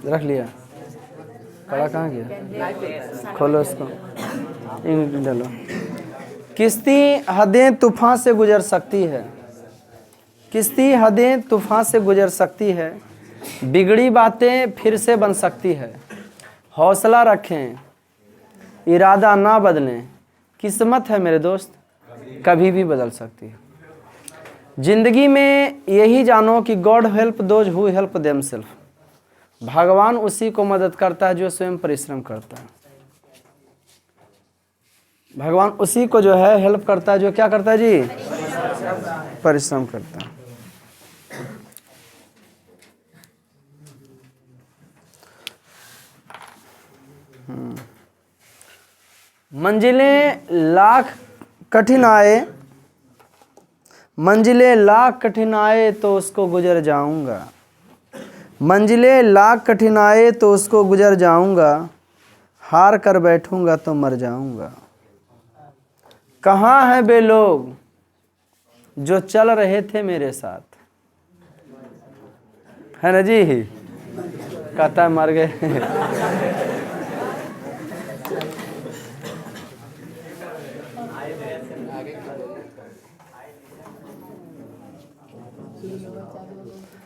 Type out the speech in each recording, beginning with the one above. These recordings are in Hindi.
रख लिया, कड़ा कहाँ गया, खोलो इसको, इन डालो। किश्ती हदें तूफान से गुजर सकती है, किश्ती हदें तूफान से गुजर सकती है, बिगड़ी बातें फिर से बन सकती है। हौसला रखें, इरादा ना बदलें, किस्मत है मेरे दोस्त कभी भी बदल सकती है। जिंदगी में यही जानो कि God help those who help themselves, भगवान उसी को मदद करता है जो स्वयं परिश्रम करता है। भगवान उसी को जो है हेल्प करता है जो क्या करता है जी, परिश्रम करता है। मंजिलें लाख कठिन आए, मंजिलें लाख कठिन आए तो उसको गुजर जाऊंगा, मंजिलें लाख कठिन आए तो उसको गुजर जाऊंगा, हार कर बैठूंगा तो मर जाऊंगा। कहाँ हैं वे लोग जो चल रहे थे मेरे साथ, है ना जी, कहता है मर गए।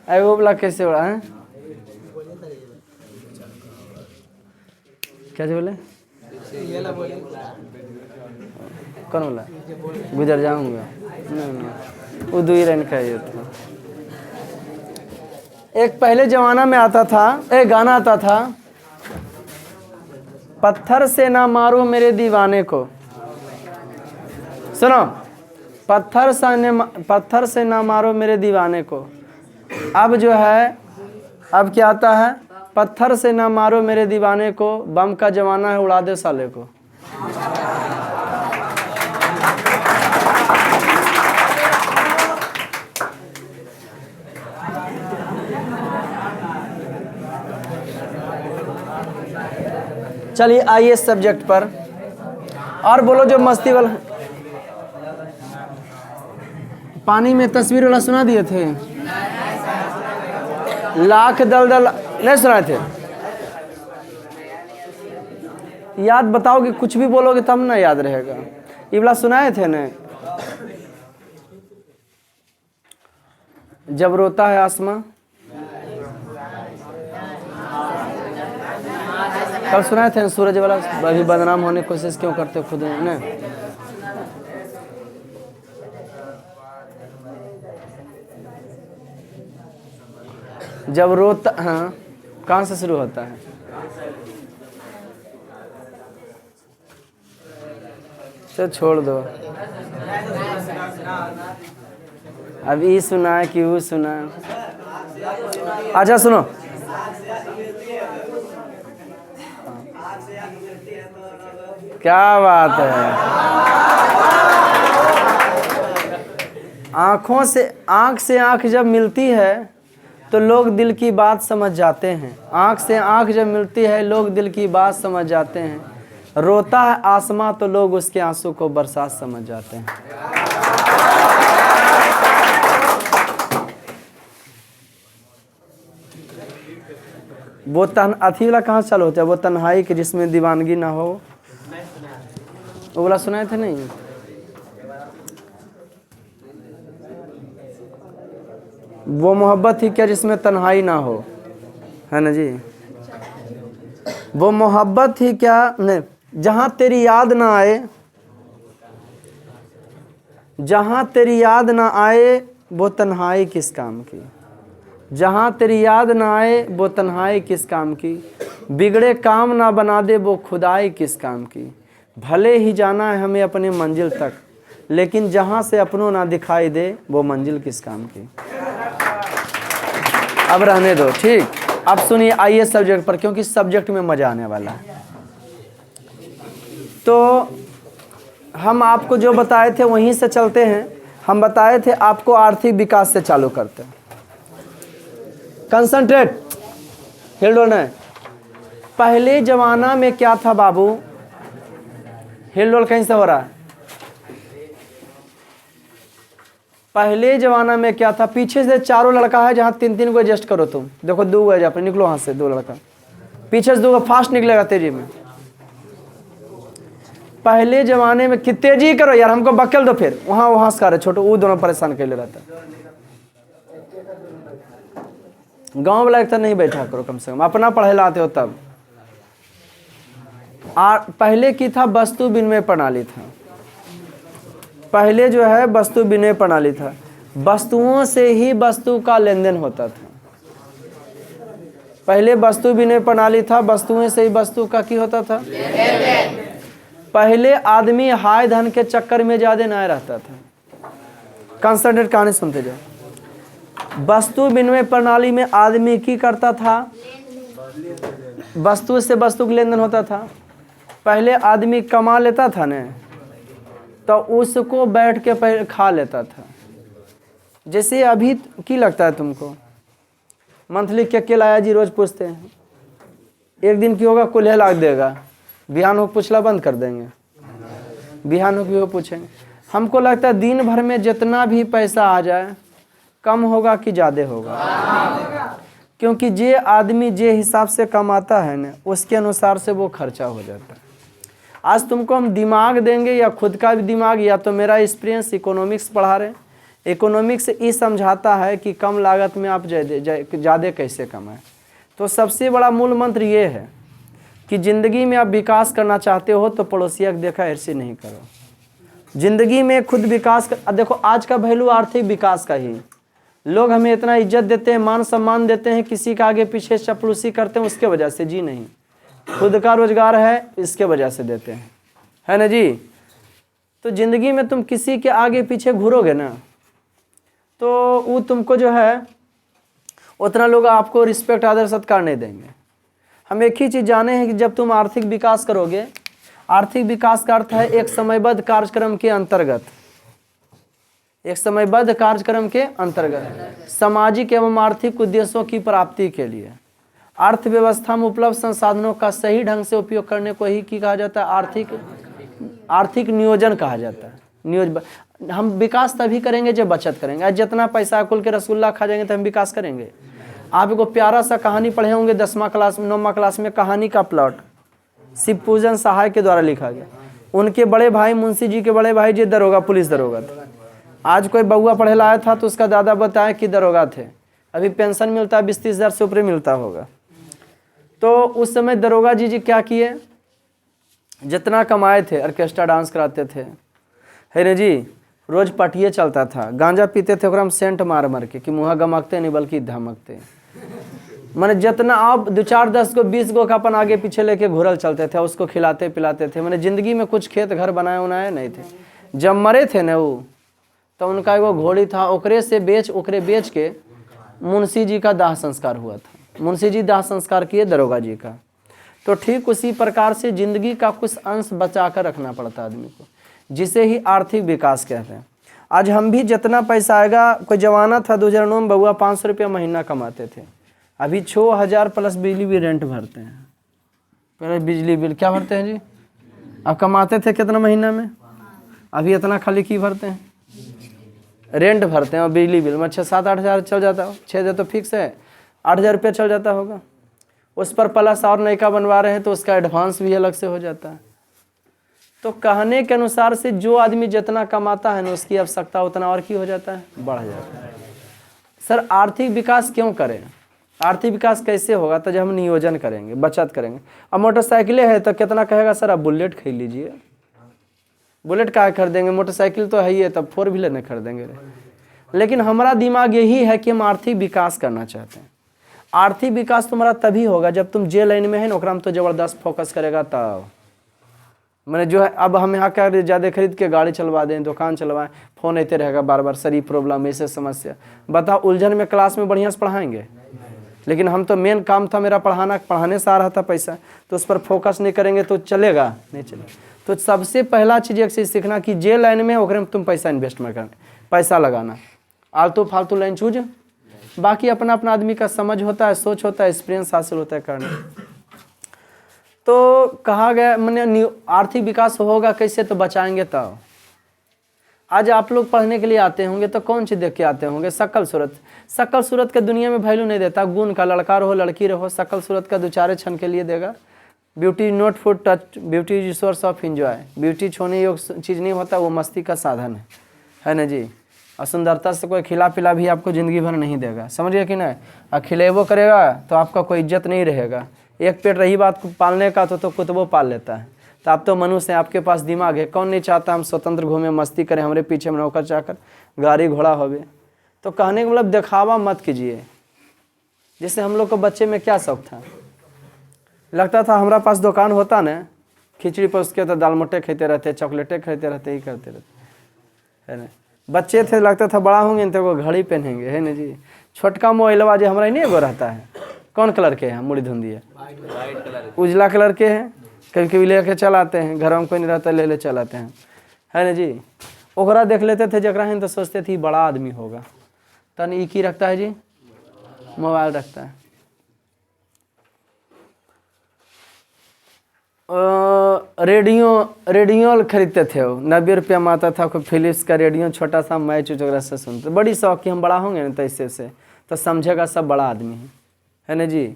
अरे वो बोला कैसे बोला है, क्या बोले, कौन बोला गुजर जाऊंगा, नहीं वो दो ही रन का ये था। एक पहले जमाना में आता था, एक गाना आता था, पत्थर से ना मारो मेरे दीवाने को, सुनो, पत्थर से ना मारो मेरे दीवाने को। अब जो है, अब क्या आता है, पत्थर से ना मारो मेरे दीवाने को, बम का जमाना है उड़ा दे साले को। चलिए आइए सब्जेक्ट पर, और बोलो जो मस्ती वाला, पानी में तस्वीर वाला सुना दिए थे, लाख दलदल नहीं सुनाए थे, याद बताओगे, कुछ भी बोलोगे तब ना याद रहेगा। ये वाला सुनाए थे ना, जब रोता है आसमां, कब सुनाए थे सूरज वाला, अभी बदनाम होने की कोशिश क्यों करते हो खुद ने। जब रोता, हाँ कहाँ से शुरू होता है, चलो छोड़ दो, अब ये सुना है कि वो सुना है। अच्छा सुनो, क्या बात है, आंख से आंख जब मिलती है तो लोग दिल की बात समझ जाते हैं, आंख से आंख जब मिलती है लोग दिल की बात समझ जाते हैं। रोता है आसमां तो लोग उसके आंसू को बरसात समझ जाते हैं। वो अथी वाला कहाँ चालू होता है, वो तन्हाई की जिसमें दीवानगी ना हो, वो वाला सुनाए थे नहीं। वो मोहब्बत ही क्या जिसमें तन्हाई ना हो, है ना जी, वो मोहब्बत ही क्या नहीं, जहाँ तेरी याद ना आए, जहाँ तेरी याद ना आए वो तन्हाई किस काम की, जहाँ तेरी याद ना आए वो तन्हाई किस काम की, बिगड़े काम ना बना दे वो खुदाई किस काम की। भले ही जाना है हमें अपने मंजिल तक, लेकिन जहाँ से अपनों ना दिखाई दे वो मंजिल किस काम की। अब रहने दो, ठीक। अब सुनिए, आइए सब्जेक्ट पर, क्योंकि सब्जेक्ट में मजा आने वाला है। तो हम आपको जो बताए थे वहीं से चलते हैं। हम बताए थे आपको आर्थिक विकास से चालू करते हैं। कंसंट्रेट, हिल है। पहले जमाना में क्या था बाबू, हिल डोल कहीं से हो रहा है, पहले जमाना में क्या था, पीछे से चारों लड़का है, जहाँ 3-3 को एडजस्ट करो तुम, देखो 2 है, जहाँ पर निकलो हाथ से 2 लड़का, पीछे से 2 फास्ट निकलेगा तेजी में। पहले जमाने में कि तेजी करो यार, हमको बकेल दो, फिर वहाँ से कर छोटो, वो दोनों परेशान कर ले रहता है। गांव वाला एक तरह नहीं बैठा करो, कम से कम अपना पढ़े लाते हो तब। पहले की था वस्तु विनिमय प्रणाली था, पहले जो है वस्तु विनिमय प्रणाली था, वस्तुओं से ही वस्तु का लेन देन होता था। पहले वस्तु विनिमय प्रणाली था, वस्तुओं से ही वस्तु का की होता था। पहले आदमी हाय धन के चक्कर में ज्यादा नहीं रहता था। कंसंट्रेट कहानी सुनते जाओ। वस्तु विनिमय प्रणाली में आदमी की करता था, वस्तु से वस्तु का लेन देन होता था। पहले आदमी कमा लेता था न, तो उसको बैठ के पहले खा लेता था। जैसे अभी की लगता है तुमको, मंथली क्या लाया जी, रोज पूछते हैं, एक दिन की होगा कुल्हे लाग देगा, बिहान हो पूछला बंद कर देंगे, बिहान हो भी हो पूछेंगे। हमको लगता है दिन भर में जितना भी पैसा आ जाए कम होगा कि ज़्यादा होगा, क्योंकि जे आदमी जे हिसाब से कमाता है ना, उसके अनुसार से वो खर्चा हो जाता है। आज तुमको हम दिमाग देंगे, या खुद का भी दिमाग, या तो मेरा एक्सपीरियंस, इकोनॉमिक्स पढ़ा रहे, इकोनॉमिक्स ये समझाता है कि कम लागत में आप ज़्यादा कैसे कमाएं। तो सबसे बड़ा मूल मंत्र ये है कि ज़िंदगी में आप विकास करना चाहते हो तो पड़ोसिया देखा ऐसे नहीं करो। ज़िंदगी में खुद विकास देखो, आज का वैल्यू आर्थिक विकास का ही। लोग हमें इतना इज्जत देते हैं, मान सम्मान देते हैं, किसी का आगे पीछे चपलूसी करते हैं उसके वजह से, जी नहीं, खुद का रोजगार है इसके वजह से देते हैं, है ना जी। तो ज़िंदगी में तुम किसी के आगे पीछे घूरोगे ना, तो वो तुमको जो है उतना लोग आपको रिस्पेक्ट आदर सत्कार नहीं देंगे। हम एक ही चीज़ जाने हैं कि जब तुम आर्थिक विकास करोगे, आर्थिक विकास का अर्थ है एक समयबद्ध कार्यक्रम के अंतर्गत, एक समयबद्ध कार्यक्रम के अंतर्गत सामाजिक एवं आर्थिक उद्देश्यों की प्राप्ति के लिए अर्थव्यवस्था में उपलब्ध संसाधनों का सही ढंग से उपयोग करने को ही कहा जाता है आर्थिक नियोजन कहा जाता है। हम विकास तभी करेंगे जब बचत करेंगे। आज जितना पैसा कुल के रसगुल्ला खा जाएंगे तो हम विकास करेंगे। आप एगो प्यारा सा कहानी पढ़े होंगे 10वीं क्लास में, 9वीं क्लास में, कहानी का प्लॉट शिव पूजन सहाय के द्वारा लिखा गया। उनके बड़े भाई, मुंशी जी के बड़े भाई जी दरोगा, पुलिस दरोगा थे। आज कोई बउआ पढ़े लाया था तो उसका दादा बताया कि दरोगा थे। अभी पेंशन मिलता है 20-30 हज़ार से ऊपर मिलता होगा। तो उस समय दरोगा जी क्या किए, जितना कमाए थे ऑर्केस्ट्रा डांस कराते थे, है ना जी, रोज पटिए चलता था, गांजा पीते थे, ओकरा में सेंट मार मार के कि मुँह गमकते नहीं बल्कि धमकते। मैंने जितना आप 2-4-10 को 20 को का अपन आगे पीछे लेके घुरल चलते थे, उसको खिलाते पिलाते थे। मैंने ज़िंदगी में कुछ खेत घर बनाए उनाए नहीं थे। जब मरे थे ना वो, तो उनका एगो घोड़ी था, ओकरे बेच के मुंशी जी का दाह संस्कार हुआ था। मुंशी जी दाह संस्कार किए दरोगा जी का। तो ठीक उसी प्रकार से ज़िंदगी का कुछ अंश बचा कर रखना पड़ता आदमी को, जिसे ही आर्थिक विकास कहते हैं। आज हम भी जितना पैसा आएगा, कोई जमाना था 2009 में बउआ 500 रुपया महीना कमाते थे, अभी 6000 प्लस बिजली बिल रेंट भरते हैं। पहले बिजली बिल क्या भरते हैं जी, अब कमाते थे कितना महीना में, अभी इतना खाली की भरते हैं, रेंट भरते हैं और बिजली बिल में 6-7-8 हज़ार चल जाता हो। 6 हज़ार तो फिक्स है, 8 हज़ार रुपया चल जाता होगा। उस पर प्लस और नयका बनवा रहे हैं तो उसका एडवांस भी अलग से हो जाता है। तो कहने के अनुसार से जो आदमी जितना कमाता है ना, उसकी आवश्यकता उतना और की हो जाता है, बढ़ जाता है। सर आर्थिक विकास क्यों करें, आर्थिक विकास कैसे होगा, तो जब हम नियोजन करेंगे, बचत करेंगे। अब मोटरसाइकिलें है तो कितना कहेगा सर आप बुलेट खरीद लीजिए, बुलेट का खरीदेंगे, मोटरसाइकिल तो है ही है, तब 4 व्हीलर नहीं खरीदेंगे। लेकिन हमारा दिमाग यही है कि हम आर्थिक विकास करना चाहते हैं। आर्थिक विकास तुम्हारा तभी होगा जब तुम जे लाइन में है ना, ओकरा में तो ज़बरदस्त फोकस करेगा तब। मैंने जो है, अब हम यहाँ क्या ज़्यादा खरीद के गाड़ी चलवा दें, दुकान चलवाएं, फ़ोन आते रहेगा बार बार, शरीर प्रॉब्लम, ऐसे समस्या, बताओ उलझन में क्लास में बढ़िया से पढ़ाएंगे। लेकिन हम तो मेन काम था मेरा पढ़ाना, पढ़ाने से आ रहा था पैसा, तो उस पर फोकस नहीं करेंगे तो चलेगा नहीं चलेगा। तो सबसे पहला चीज़ एक चीज़ सीखना कि जे लाइन में ओकरे में तुम पैसा इन्वेस्टमेंट करना, पैसा लगाना, आलतू फालतू लाइन चूज। बाकी अपना अपना आदमी का समझ होता है, सोच होता है, एक्सपीरियंस हासिल होता है करने। तो कहा गया मैंने आर्थिक विकास होगा कैसे, तो बचाएंगे तब। आज आप लोग पढ़ने के लिए आते होंगे तो कौन चीज़ देख के आते होंगे? शक्ल सूरत। शक्ल सूरत के दुनिया में वैल्यू नहीं देता। गुण का, लड़का रहो लड़की रहो, शक्ल सूरत का 2-4 क्षण के लिए देगा। Beauty not for touch, beauty is source of enjoy. Beauty छोड़ने योग्य चीज़ नहीं होता, वो मस्ती का साधन है ना जी। और सुंदरता से कोई खिला पिला भी आपको ज़िंदगी भर नहीं देगा, समझिए कि नहीं। और खिलेबो करेगा तो आपका कोई इज्जत नहीं रहेगा। एक पेट रही बात पालने का तो कुतबो पाल लेता है। तो आप तो मनुष्य हैं, आपके पास दिमाग है। कौन नहीं चाहता हम स्वतंत्र घूमें, मस्ती करें, हमारे पीछे में नौकर चाकर गाड़ी घोड़ा होवे। तो कहने का मतलब दिखावा मत कीजिए। जैसे हम लोग को बच्चे में क्या शौक था, लगता था हमारा पास दुकान होता ना, खिचड़ी पर उसके तो दाल मोटे खाते रहते, चॉकलेटें खाते रहते, ही करते रहते, है ना। बच्चे थे, लगता था बड़ा होंगे तो वो घड़ी पहनेंगे, है ना जी। छोटका मोबाइलवा जो हमारा नहीं एगो रहता है, कौन कलर के हैं? मुड़ी धुंधी है, उजला कलर के हैं। कभी कभी लेके चलाते हैं, घर में कोई नहीं रहता, ले चलाते हैं, है ना जी। ओकरा देख लेते थे जकरा है तो सोचते थे बड़ा आदमी होगा। तन ई की रखता है जी, मोबाइल रखता है। रेडियो खरीदते थे, वो 90 रुपया में आता था, कोई फिलिप्स का रेडियो, छोटा सा मैच वगैरह से सुनते। बड़ी शौक कि हम बड़ा होंगे ना तो इससे से तो समझेगा सब बड़ा आदमी है ना जी।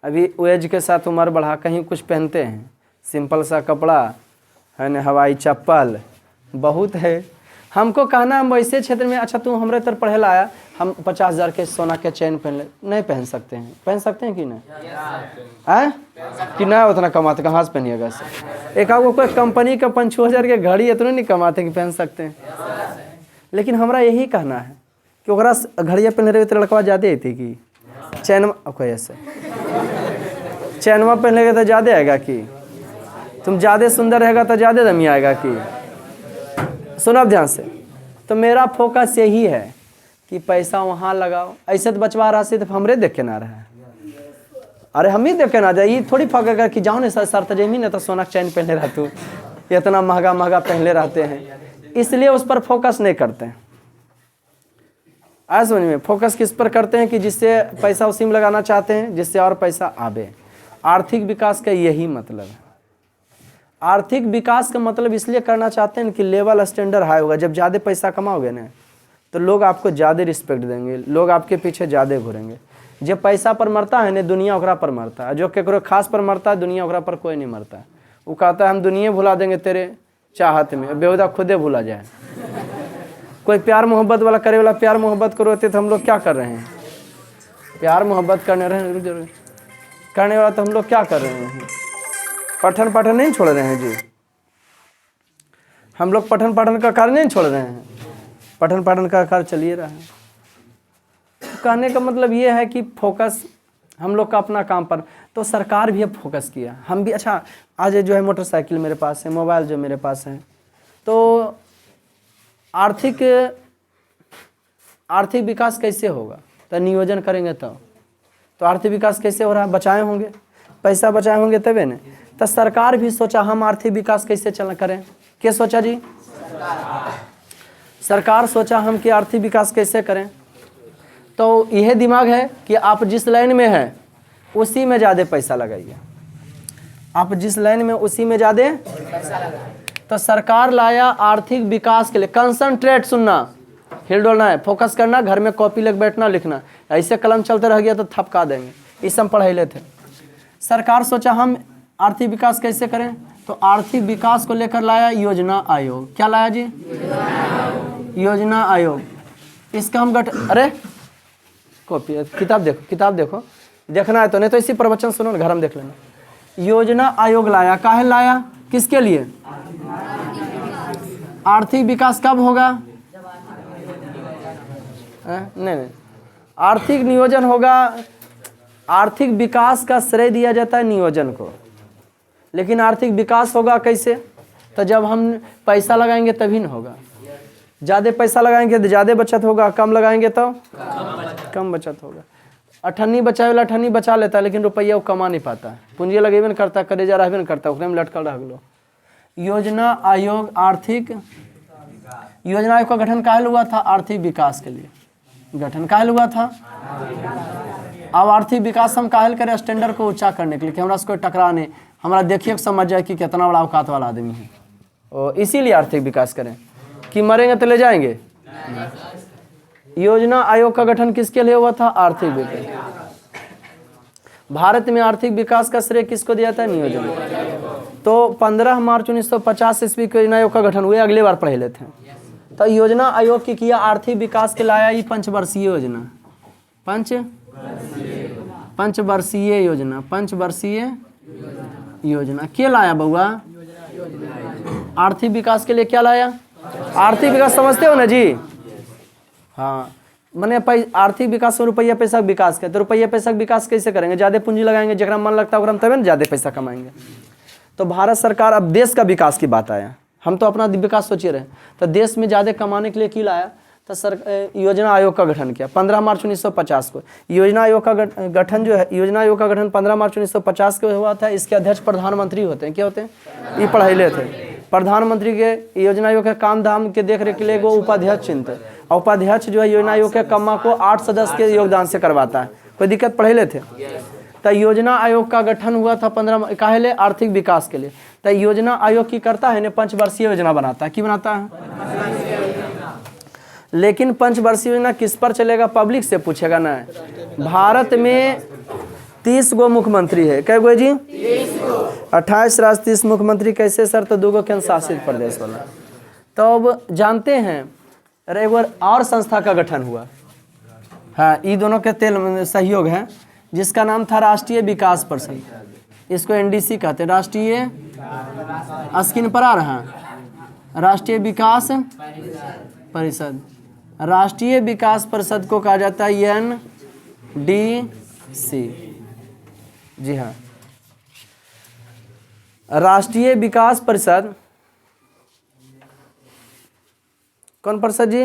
अभी एज के साथ उम्र बढ़ा, कहीं कुछ पहनते हैं सिंपल सा कपड़ा, है ना, हवाई चप्पल बहुत है। हमको कहना हम वैसे क्षेत्र में, अच्छा तू हमारे तरफ पढ़े लाया, हम 50,000 के सोना के चैन पहन ले, नहीं पहन सकते हैं। पहन सकते हैं कि नहीं? है कि ना उतना कमाते, कहाँ से पहनिएगा? एक आपको कोई कंपनी का 5-6 हज़ार के घड़ी इतना नहीं कमाते कि पहन सकते हैं। लेकिन हमारा यही कहना है कि ओकरा घड़िया पहन रहे तो लड़कवा ज़्यादा आती कि चैन कोई ऐसे चैनवा पहन लेगा तो ज़्यादा आएगा कि तुम ज़्यादा सुंदर रहेगा तो ज़्यादा दमी आएगा कि। सुनो ध्यान से। तो मेरा फोकस यही है कि पैसा वहाँ लगाओ। ऐसे तो बचवा रहा से तो हमरे देख के ना रहा है, अरे हम ही देख के ना जाए। ये थोड़ी फक कर कि जाओ ना सर तजेमी ना तो सोना चैन पहने रहते हो, इतना महंगा महंगा पहले रहते हैं, इसलिए उस पर फोकस नहीं करते हैं। आज समझ में फोकस किस पर करते हैं कि जिससे पैसा उसी में लगाना चाहते हैं जिससे और पैसा आवे। आर्थिक विकास का यही मतलब है। आर्थिक विकास का मतलब इसलिए करना चाहते हैं कि लेवल स्टैंडर्ड हाई होगा। जब ज़्यादा पैसा कमाओगे ना तो लोग आपको ज़्यादा रिस्पेक्ट देंगे, लोग आपके पीछे ज़्यादा घूरेंगे। जब पैसा पर मरता है ना दुनिया ओकरा पर मरता है, जो केकरो खास पर मरता है दुनिया ओकरा पर कोई नहीं मरता है। वो कहता है हम दुनिया भुला देंगे तेरे चाहत में, बेहुदा खुदे भुला जाए। कोई प्यार मोहब्बत वाला करे वाला प्यार मोहब्बत करो तो हम लोग क्या कर रहे हैं? प्यार मोहब्बत करने वाला तो हम लोग क्या कर रहे हैं? पठन नहीं छोड़ रहे हैं जी। हम लोग पठन का कार्य नहीं छोड़ रहे हैं, पठन का कार्य चलिए रहा है। तो कहने का मतलब ये है कि फोकस हम लोग का अपना काम पर। तो सरकार भी अब फोकस किया, हम भी। अच्छा आज जो है मोटरसाइकिल मेरे पास है, मोबाइल जो मेरे पास है, तो आर्थिक विकास कैसे होगा? तो नियोजन करेंगे तो आर्थिक विकास कैसे हो रहा है? बचाए होंगे, पैसा बचाए होंगे तबे न। तो सरकार भी सोचा हम आर्थिक विकास कैसे करें। क्या सोचा जी? सरकार सोचा हम कि आर्थिक विकास कैसे करें। तो यह दिमाग है कि आप जिस लाइन में हैं उसी में ज़्यादा पैसा लगाइए। आप जिस लाइन में उसी में ज़्यादा पैसा लगाइए। तो सरकार लाया आर्थिक विकास के लिए कंसंट्रेट, सुनना, हिलडोलना है, फोकस करना, घर में कॉपी लेकर बैठना लिखना। ऐसे कलम चलते रह गया तो थपका देंगे। इस हम पढ़ाई लेते। सरकार सोचा हम आर्थिक विकास कैसे करें, तो आर्थिक विकास को लेकर लाया योजना आयोग। क्या लाया जी? योजना आयोग। इसका हम अरे कॉपी किताब देखो, देखना है तो, नहीं तो इसी प्रवचन सुनो ना, घर में देख लेना। योजना आयोग लाया, काहे लाया, किसके लिए? आर्थिक विकास कब होगा? नहीं, आर्थिक नियोजन होगा। आर्थिक विकास का श्रेय दिया जाता है नियोजन को, लेकिन आर्थिक विकास होगा कैसे? तो जब हम पैसा लगाएंगे तभी न होगा। ज़्यादा पैसा लगाएंगे तो ज़्यादा बचत होगा, कम लगाएंगे तो कम बचत होगा। अठन्नी बचाए वाला अठन्नी बचा लेता है, लेकिन रुपया वो कमा नहीं पाता है, पूंजी लगेबे नहीं करता, करेजा रहबे नहीं करता, उसमें लटकल रह गलो। योजना आयोग आर्थिक योजना आयोग का गठन काहे हुआ था? आर्थिक विकास के लिए गठन काहे हुआ था। अब आर्थिक विकास हम काहे करें? स्टैंडर्ड को ऊंचा करने के लिए कि हमरा से कोई टकरा नहीं, हमारा देखिए समझ जाए कि कितना बड़ा औकात वाला आदमी है, और इसीलिए आर्थिक विकास करें कि मरेंगे तो ले जाएंगे। योजना आयोग का गठन किसके लिए हुआ था? आर्थिक विकास। भारत में आर्थिक विकास का श्रेय किसको दिया था? नियोजन। तो 15 मार्च 1950 ईस्वी को योजना आयोग का गठन हुआ, अगले बार पढ़े लेते हैं। तो योजना आयोग की किया आर्थिक विकास के लाया ये पंचवर्षीय योजना, पंचवर्षीय योजना, पंचवर्षीय योजना के लाया बउआ? आर्थिक विकास के लिए क्या लाया? आर्थिक विकास समझते हो ना जी? हाँ, मैंने आर्थिक विकास में रुपया पैसा का विकास किया। तो रुपया पैसा का विकास कैसे करेंगे? ज़्यादा पूंजी लगाएंगे, जगह मन लगता है तभी ना ज़्यादा पैसा कमाएंगे। तो भारत सरकार, अब देश का विकास की बात आया, हम तो अपना विकास सोचिए रहे, तो देश में ज़्यादा कमाने के लिए की लाया? तो योजना आयोग का गठन किया 15 मार्च 1950 को। योजना आयोग का गठन जो है, योजना आयोग का गठन 15 मार्च 1950 को हुआ था। इसके अध्यक्ष प्रधानमंत्री होते हैं। क्या होते हैं? ये पढ़ाई थे। प्रधानमंत्री के योजना आयोग के काम धाम के देख रेख के लिए वो उपाध्यक्ष चुनते हैं, और उपाध्यक्ष जो है योजना आयोग के कम्मा को 8 सदस्य के योगदान से करवाता है। कोई दिक्कत? पढ़े थे। तो योजना आयोग का गठन हुआ था 15 काहे ले? आर्थिक विकास के लिए। तो योजना आयोग की करता है ना, पंचवर्षीय योजना बनाता है। की बनाता है? लेकिन पंचवर्षीय योजना किस पर चलेगा? पब्लिक से पूछेगा ना। भारत में 30 गो मुख्यमंत्री है। कै गो जी? 28 राज्य 30 मुख्यमंत्री। कैसे सर? तो 2 गो केंद्र शासित प्रदेश वाला। तो अब जानते हैं एक बार और संस्था का गठन हुआ। हाँ, ये दोनों के तेल सहयोग है, जिसका नाम था राष्ट्रीय विकास परिषद। इसको एनडीसी कहते हैं, राष्ट्रीय, स्क्रीन पर आ रहा है, राष्ट्रीय विकास परिषद। राष्ट्रीय विकास परिषद को कहा जाता है एनडीसी। जी हाँ, राष्ट्रीय विकास परिषद। कौन परिषद जी?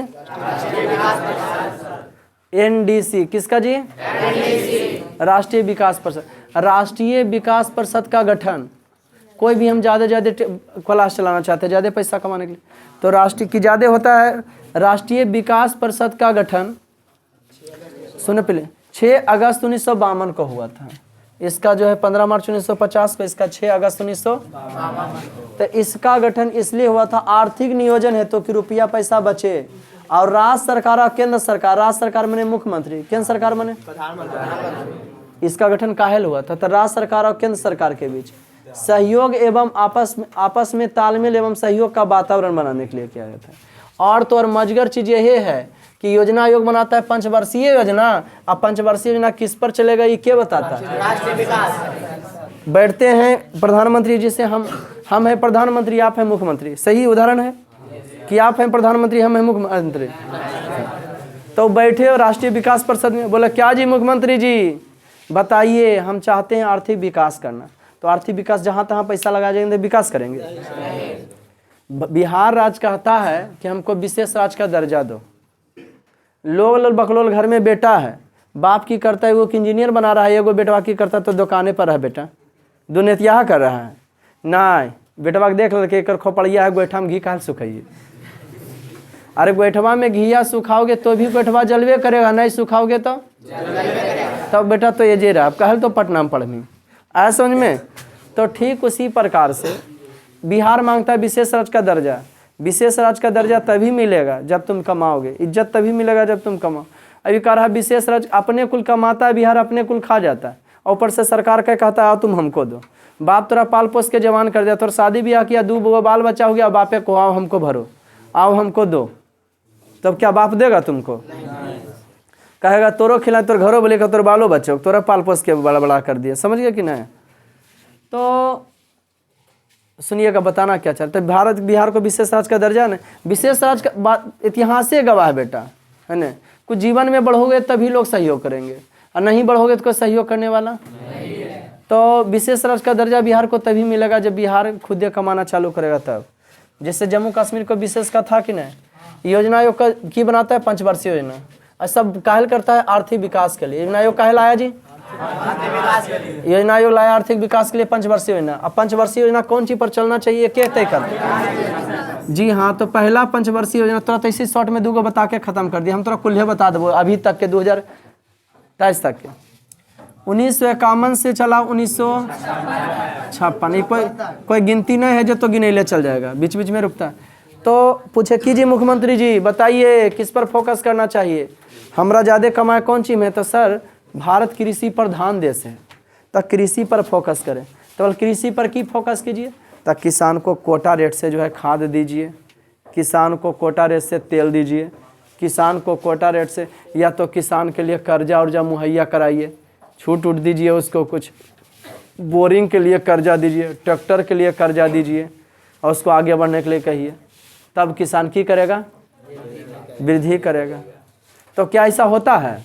एनडीसी। किसका जी? एनडीसी। राष्ट्रीय विकास परिषद। राष्ट्रीय विकास परिषद का गठन, कोई भी हम ज़्यादा क्लास चलाना चाहते हैं, ज़्यादा पैसा कमाने के लिए, तो राष्ट्रीय की ज़्यादा होता है। राष्ट्रीय विकास परिषद का गठन सुने पहले 6 अगस्त 1952 को हुआ था। इसका जो है 15 मार्च 1950 को, इसका 6 अगस्त 1952। तो इसका गठन इसलिए हुआ था आर्थिक नियोजन है, तो कि रुपया पैसा बचे। और राज्य सरकार और केंद्र सरकार, राज्य सरकार माने मुख्यमंत्री, केंद्र सरकार माने प्रधानमंत्री। इसका गठन काहे हुआ था? तो राज्य सरकार और केंद्र सरकार के बीच सहयोग एवं आपस में तालमेल एवं सहयोग का वातावरण बनाने के लिए किया गया था। और तो और मजगर चीज ये है कि योजना आयोग बनाता है पंचवर्षीय योजना। अब पंचवर्षीय योजना किस पर चलेगा ये क्या बताता है? राष्ट्रीय विकास। बैठते हैं प्रधानमंत्री जी से, हम हैं प्रधानमंत्री, आप हैं मुख्यमंत्री। सही उदाहरण है कि आप हैं प्रधानमंत्री, हम हैं मुख्यमंत्री। तो बैठे और राष्ट्रीय विकास परिषद में बोला, क्या जी मुख्यमंत्री जी बताइए, हम चाहते हैं आर्थिक विकास करना। तो आर्थिक विकास जहाँ तहाँ पैसा लगा जाएंगे विकास करेंगे। बिहार राज्य कहता है कि हमको विशेष राज्य का दर्जा दो। लोग बकलोल घर में बेटा है, बाप की करता है वो इंजीनियर बना रहा है, एगो बेटवा की करता तो दुकाने पर है बेटा, दुनिया कर रहा है। नहीं, बेटवा के देख लड़के कर खोपड़िया है, गोईठा में घी कहाँ सुखाइए। अरे गोईठवा में घिया सुखाओगे तो भी गोईठवा जलवे करेगा, नहीं सुखाओगे तो तब बेटा तो ये जे रहा। अब कहल तो पटना में पढ़नी आया समझ में। तो ठीक उसी प्रकार से बिहार मांगता है विशेष राज्य का दर्जा। विशेष राज्य का दर्जा तभी मिलेगा जब तुम कमाओगे, इज्जत तभी मिलेगा जब तुम कमाओ। अभी कह रहा है विशेष राज्य अपने कुल कमाता है, बिहार अपने कुल खा जाता है, और ऊपर से सरकार का कहता है आओ तुम हमको दो। बाप तोरा पाल पोस के जवान कर दिया, तोरा शादी ब्याह किया, 2 बाल बच्चा हो गया, बापे को आओ हमको भरो, आओ हमको दो, तब क्या बाप देगा तुमको? कहेगा तोरो खिला, तोर घरों बोलेगा तोर बालो बच्चों, तोरा पाल पोस के बड़ा बड़ा कर दिया। समझ गया कि नहीं? तो सुनिएगा बताना क्या चाहते। भारत बिहार को विशेष राज्य का दर्जा न, विशेष राज्य का बात इतिहास से गवाह है बेटा, है ना। कुछ जीवन में बढ़ोगे तभी लोग सहयोग करेंगे, और नहीं बढ़ोगे तो कोई सहयोग करने वाला नहीं है। तो विशेष राज्य का दर्जा बिहार को तभी मिलेगा जब बिहार खुद कमाना चालू करेगा तब। जैसे जम्मू कश्मीर को विशेष का था कि नहीं। योजना आयोग का की बनाता है पंचवर्षीय योजना, और सब काहल करता है आर्थिक विकास के लिए। योजना आयोग काहे लाया जी? योजना आयोग लाया आर्थिक विकास के लिए पंचवर्षीय योजना। अब पंचवर्षीय योजना कौन सी पर चलना चाहिए क्या तय कर? जी हाँ, तो पहला पंचवर्षीय योजना तोरा तो इसी शॉर्ट में 2 गो बता के खत्म कर दिया। हम तोरा कुल्हे बता देवो अभी तक के 2023 तक के। 1951 से चला 1956। कोई गिनती नहीं है जो तो गिनेले चल जाएगा, बीच बीच में रुकता है। तो पूछे कीजिए मुख्यमंत्री जी बताइए किस पर फोकस करना चाहिए, हमरा ज़्यादा कमाए कौन चीज़ में, तो सर भारत कृषि प्रधान देश है तो कृषि पर फोकस करें। तो कृषि पर की फोकस कीजिए, तो किसान को कोटा रेट से जो है खाद दीजिए, किसान को कोटा रेट से तेल दीजिए, किसान को कोटा रेट से, या तो किसान के लिए कर्जा उर्जा मुहैया कराइए, छूट उठ दीजिए उसको, कुछ बोरिंग के लिए कर्जा दीजिए, ट्रैक्टर के लिए कर्जा दीजिए और उसको आगे बढ़ने के लिए कहिए, तब किसान की करेगा, वृद्धि करेगा। तो क्या ऐसा होता है?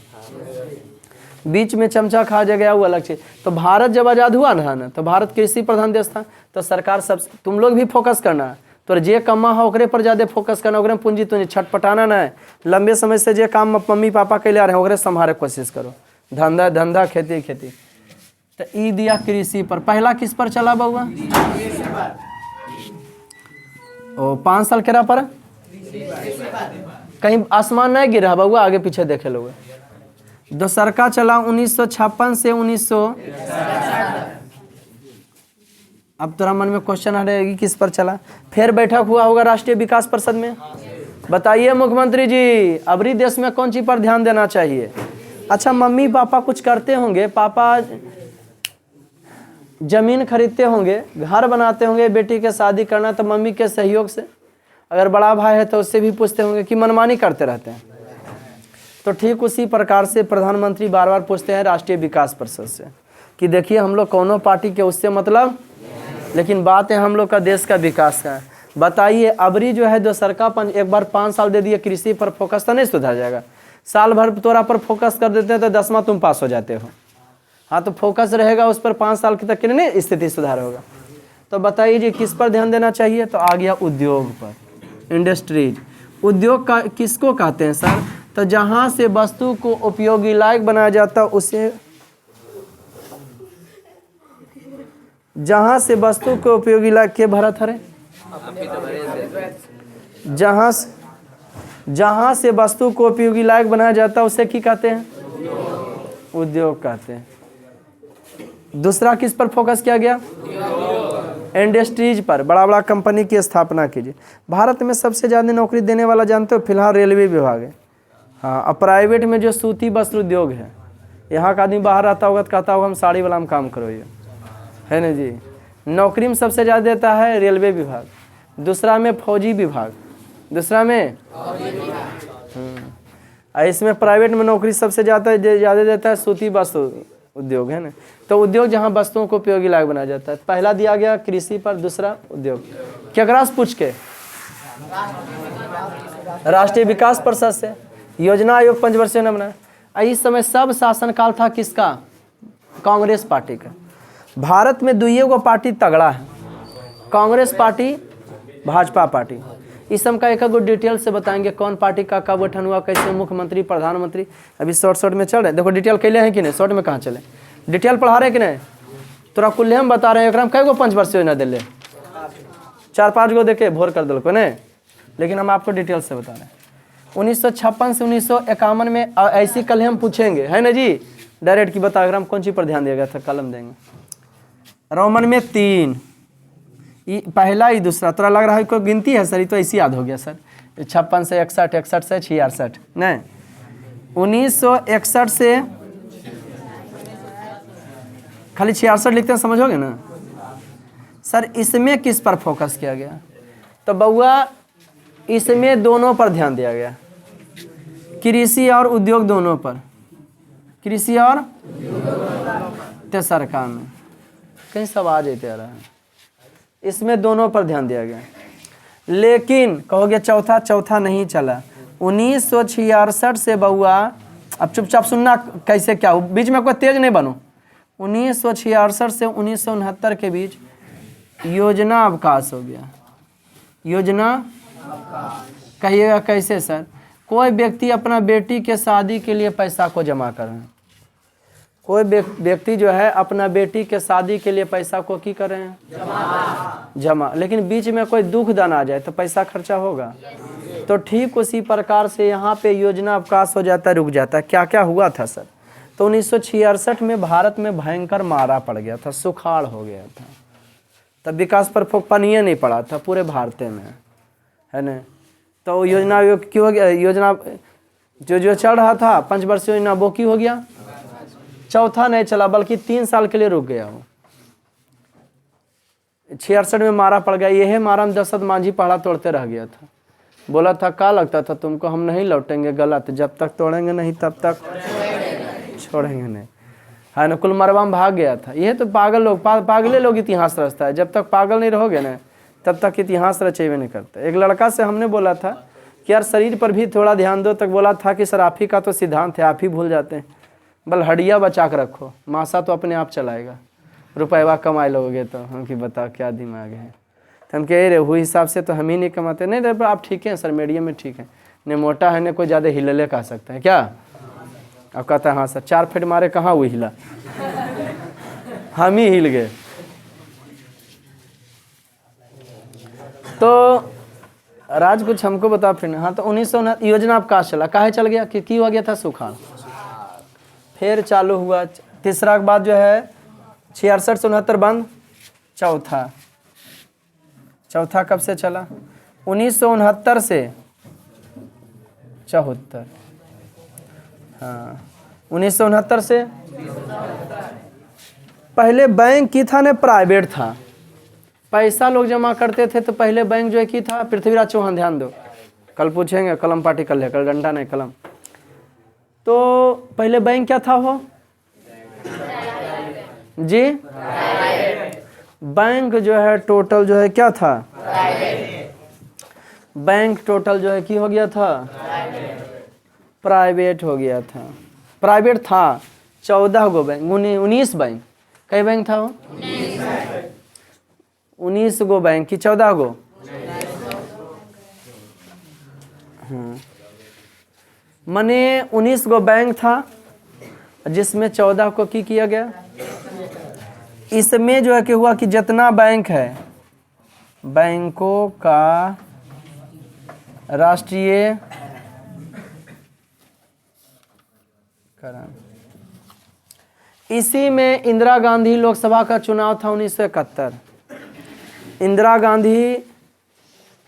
बीच में चमचा खा गया वो अलग चीज। तो भारत जब आज़ाद हुआ ना तो भारत कृषि प्रधान देश था, तो सरकार सब, तुम लोग भी फोकस करना है, तो जे कमा है ओकरे पर ज़्यादा फोकस करना, ओकरे में पूंजी तुंजी छटपटाना ना है। लंबे समय से जे काम मम्मी पापा के लिए आ रहे हैं ओकरे संभाले कोशिश करो, धंधा धंधा खेती खेती। तो ई दिया कृषि पर। पहला किस पर चला बउआ? ओ 5 साल केरा पर कहीं आसमान नहीं गिरा बउआ, आगे पीछे देखे लोग। दूसर का चला 1956 से 1900। अब तोरा मन में क्वेश्चन आ रहेगी किस पर चला? फिर बैठक हुआ होगा राष्ट्रीय विकास परिषद में। बताइए मुख्यमंत्री जी अबरी देश में कौन चीज पर ध्यान देना चाहिए? अच्छा मम्मी पापा कुछ करते होंगे, पापा जमीन खरीदते होंगे, घर बनाते होंगे, बेटी के शादी करना तो मम्मी के सहयोग से, अगर बड़ा भाई है तो उससे भी पूछते होंगे कि मनमानी करते रहते हैं। तो ठीक उसी प्रकार से प्रधानमंत्री बार बार पूछते हैं राष्ट्रीय विकास परिषद से कि देखिए हम लोग कौनों पार्टी के उससे मतलब, लेकिन बात है हम लोग का देश का विकास का है। बताइए अबरी जो है दूसर का एक बार 5 साल दे दिए कृषि पर फोकस, तो नहीं सुधर जाएगा। साल भर तोरा पर फोकस कर देते हैं तो 10वां तुम पास हो जाते हो। हाँ तो फोकस रहेगा उस पर 5 साल की तक की नहीं स्थिति सुधार होगा। तो बताइए जी किस पर ध्यान देना चाहिए? तो आ गया उद्योग पर, इंडस्ट्रीज। उद्योग का किसको कहते हैं सर? तो जहाँ से वस्तु को उपयोगी लायक बनाया जाता उसे, जहाँ से वस्तु को उपयोगी लायक के भरत हरे, जहाँ से वस्तु को उपयोगी लायक बनाया जाता उसे की कहते हैं? उद्योग कहते हैं। दूसरा किस पर फोकस किया गया? इंडस्ट्रीज पर। बड़ा बड़ा कंपनी की स्थापना कीजिए। भारत में सबसे ज़्यादा नौकरी देने वाला जानते हो? फिलहाल रेलवे विभाग है। हाँ, अब प्राइवेट में जो सूती वस्त्र उद्योग है, यहाँ का आदमी बाहर आता होगा तो कहता होगा हम साड़ी वाला में काम करो, ये है ना जी। नौकरी में सबसे ज़्यादा देता है रेलवे विभाग, दूसरा में फौजी विभाग, दूसरा में इसमें प्राइवेट में नौकरी सबसे ज़्यादा देता है सूती वस्त्र उद्योग, है ना। तो उद्योग जहाँ वस्तुओं को उपयोगी लायक बनाया जाता है। पहला दिया गया कृषि पर, दूसरा उद्योग। केकरा से पूछ के? राष्ट्रीय विकास परिषद से। योजना आयोग 5 वर्षीय न बना। इस समय सब शासनकाल था किसका? कांग्रेस पार्टी का। भारत में दुइये गो पार्टी तगड़ा है, कांग्रेस पार्टी, भाजपा पार्टी। इस समय का एक डिटेल से बताएंगे कौन पार्टी का कब गठन हुआ, कैसे मुख्यमंत्री, प्रधानमंत्री। अभी शॉर्ट में चल रहे हैं, देखो डिटेल कैले हैं कि नहीं, शॉर्ट में कहाँ चले, डिटेल पढ़ा रहे कि नहीं? तोरा कुल्ले हम बता रहे हैं। एक कई गो 5 वर्ष योजना दिले, 4-5 गो देखे भोर कर दिल को नहीं, लेकिन हम आपको डिटेल से बता रहे हैं। 1956 से 1951 में ऐसी कल हम पूछेंगे, है ना जी, डायरेक्ट की बता। अगर हम कौन चीज़ पर ध्यान दिया गया था, कलम देंगे। रोमन में 3, पहला ही दूसरा। तोरा लग रहा है कोई गिनती है सर? ये तो ऐसी याद हो गया सर। 56 से 61, 61 से 66 नहीं, 1961 से खाली 66 लिखते हैं, समझोगे ना सर। इसमें किस पर फोकस किया गया? तो बउआ इसमें दोनों पर ध्यान दिया गया, कृषि और उद्योग दोनों पर। कृषि और सरकार में कहीं सब आ जाते आ रहा है, इसमें दोनों पर ध्यान दिया गया। लेकिन कहोगे चौथा नहीं चला। 1966 से बउआ, अब चुपचाप सुनना कैसे क्या हो, बीच में कोई तेज नहीं बनो। 1966 से 1969 के बीच योजना अवकाश हो गया। योजना कहिएगा कैसे सर? कोई व्यक्ति अपना बेटी के शादी के लिए पैसा को जमा कर रहे हैं, कोई व्यक्ति जो है अपना बेटी के शादी के लिए पैसा को की कर रहे हैं? जमा। लेकिन बीच में कोई दुख दान आ जाए तो पैसा खर्चा होगा। तो ठीक उसी प्रकार से यहाँ पे योजना अवकाश हो जाता है, रुक जाता है। क्या क्या हुआ था सर? तो 1966 में भारत में भयंकर मारा पड़ गया था, सुखाड़ हो गया था। तब विकास पर पानी नहीं पड़ा था पूरे भारत में, है ना। तो योजना क्यों हो गया, योजना जो चल रहा था 5 वर्ष योजना वो क्यों हो गया, चौथा नहीं चला बल्कि 3 साल के लिए रुक गया वो। 66 में मारा पड़ गया, यही मारा में दशरथ मांझी पहाड़ा तोड़ते रह गया था। बोला था क्या लगता था तुमको हम नहीं लौटेंगे, गलत, जब तक तोड़ेंगे नहीं तब तक छोड़ेंगे नहीं, है ना। कुल मरवा में भाग गया था। यह तो पागल लोग, पागले लोग इतिहास रचता है। जब तक पागल नहीं रहोगे ना तब तक इतिहास रचेबे नहीं करता। एक लड़का से हमने बोला था कि यार शरीर पर भी थोड़ा ध्यान दो, तक बोला था कि सर आप ही का तो सिद्धांत है, आप ही भूल जाते हैं। बल हड्डियाँ बचा कर रखो, मासा तो अपने आप चलाएगा, रुपया कमाए लोगे तो। हम कि बताओ क्या दिमाग है। तो हम कह रहे हुए हिसाब से तो हम ही नहीं कमाते। नहीं रे आप ठीक हैं सर, मीडियम में ठीक है, नहीं मोटा है, नहीं कोई ज़्यादा हिलले कह सकता है क्या। अब कहता है हाँ सर, 4 फेट मारे कहाँ वो हिला, हम ही हिल गए। तो राज कुछ हमको बता फिर। हाँ तो 1969 योजना अब कहाँ चला, काहे चल गया कि हो गया था सुखाड़, फिर चालू हुआ। तीसरा के बाद जो है 66 से 69 बंद, चौथा कब से चला, 1969 से 74। हाँ 1969 से। पहले बैंक की था ने प्राइवेट था, पैसा लोग जमा करते थे। तो पहले बैंक जो है की था, पृथ्वीराज चौहान, ध्यान दो, कल पूछेंगे, कलम पार्टी कल है, कल डंडा नहीं कलम। तो पहले बैंक क्या था वो जी, बैंक जो है टोटल जो है क्या था, बैंक टोटल जो है की हो गया था, प्राइवेट हो गया था। प्राइवेट था 14 गो बैंक, 19 बैंक, कई बैंक था वो, 19 गो बैंक की 14 गो। माने 19 गो बैंक था जिसमें 14 को की किया गया। इसमें जो है कि हुआ कि जितना बैंक है, बैंकों का राष्ट्रीय करण, इसी में इंदिरा गांधी लोकसभा का चुनाव था 1971। इंदिरा गांधी